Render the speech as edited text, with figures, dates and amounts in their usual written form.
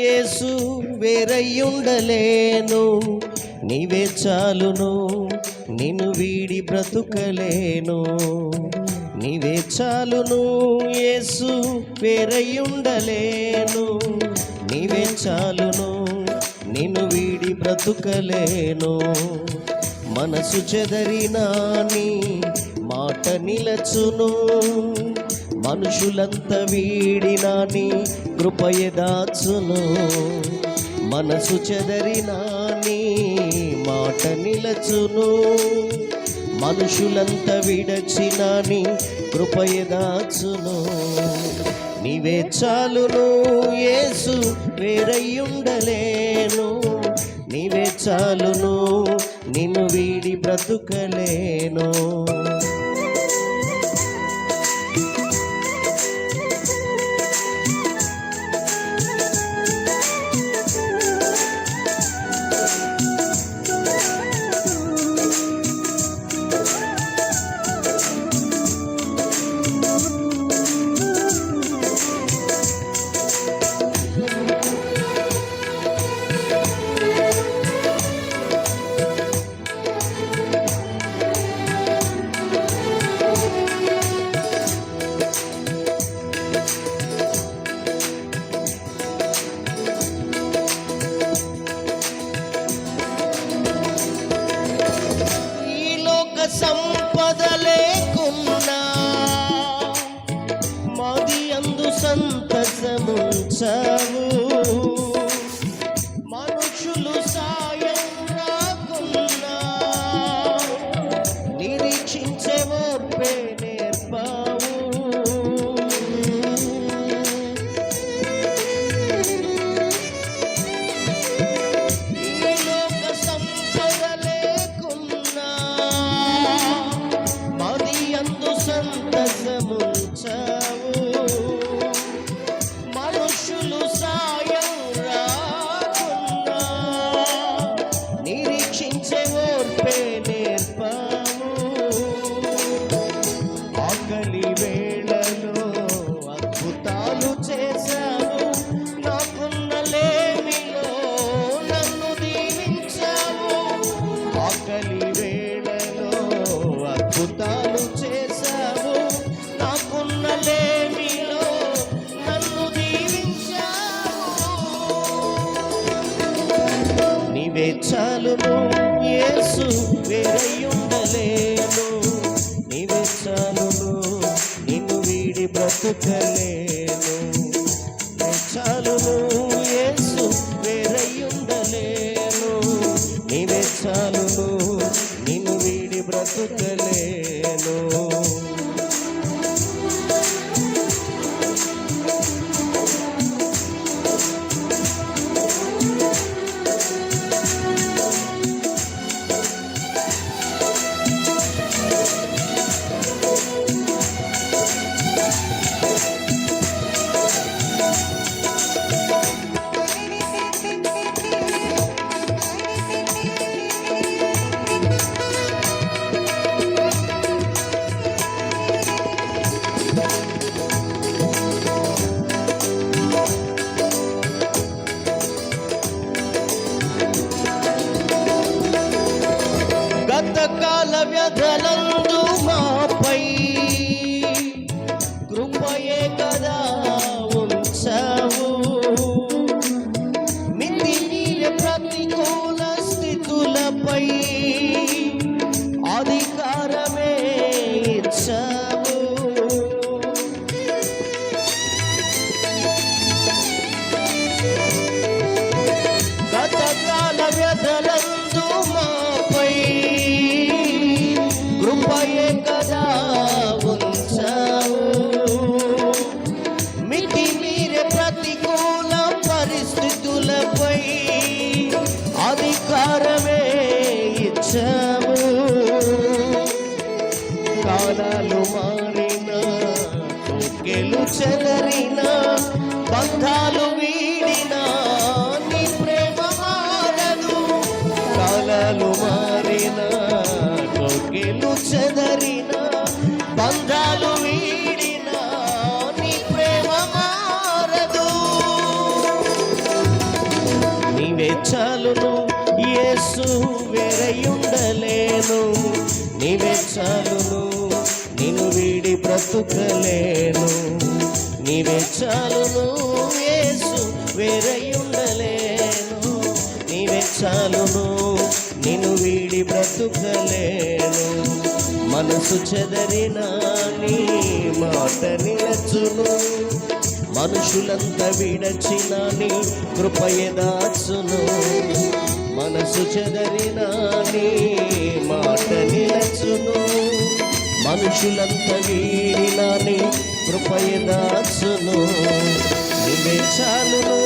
యేసు వేరయ్యుండలేను, నీవే చాలును నిన్ను వీడి బ్రతుకలేను. నీవే చాలును యేసు వేరయ్యుండలేను, నీవే చాలును నిన్ను వీడి బ్రతుకలేను. మనసు చెదరినా నీ మాట నిలచును, మనుషులంత వీడినా నీ కృపయ దాచును. మనసు చెదరినా నీ మాట నిలచును, మనుషులంత విడచిన నీ కృపయ దాచును. నీవే చాలును యేసు వేరయ్యుండలేను, నీవే చాలును నిన్ను వీడి బ్రతుకలేను. సంపద లేకున్నా మది అందు సంతసముంచావు, మనుషులు సాయం రాకున్నా నిరీక్షించే ఓర్పే నేర్పావు. మనుషులు సాయం రాకున్నా నిరీక్షించే ఓర్పే నేర్పాము. ఆకలి వేళలో అద్భుతాలు చేశావు, నాకున్న లేమిలో నన్ను దీవించావు. ఆకలి వేళలో అద్భుతాలు చేశావు, నాకున్న లేమిలో నన్ను దీవించావు. నీవే చాలును యేసు వేరయ్యుండలేను, నీవే చాలును నిన్ను వీడి బ్రతుకలేను. నీవే చాలును యేసు వేరయ్యుండలేను, నీవే చాలును నిన్ను వీడి బ్రతుకలేను. చాలును యేసు వేరయుండలేను, నీవే చాలును నిన్ను వీడి బ్రతుకలేను, నీవే చాలును యేసు వేరయుండలేను, నీవే చాలును నిన్ను వీడి బ్రతుకలేను. మనసు చెదరిన నీ మాట నిలచును, మనుషులంతా విడచిన నీ కృపయ దాచును. మనసు చెదరిన నీ మాట నిలచును, మనుషులంతా వీడిన నీ కృపయ దాచును. నీవే చాలును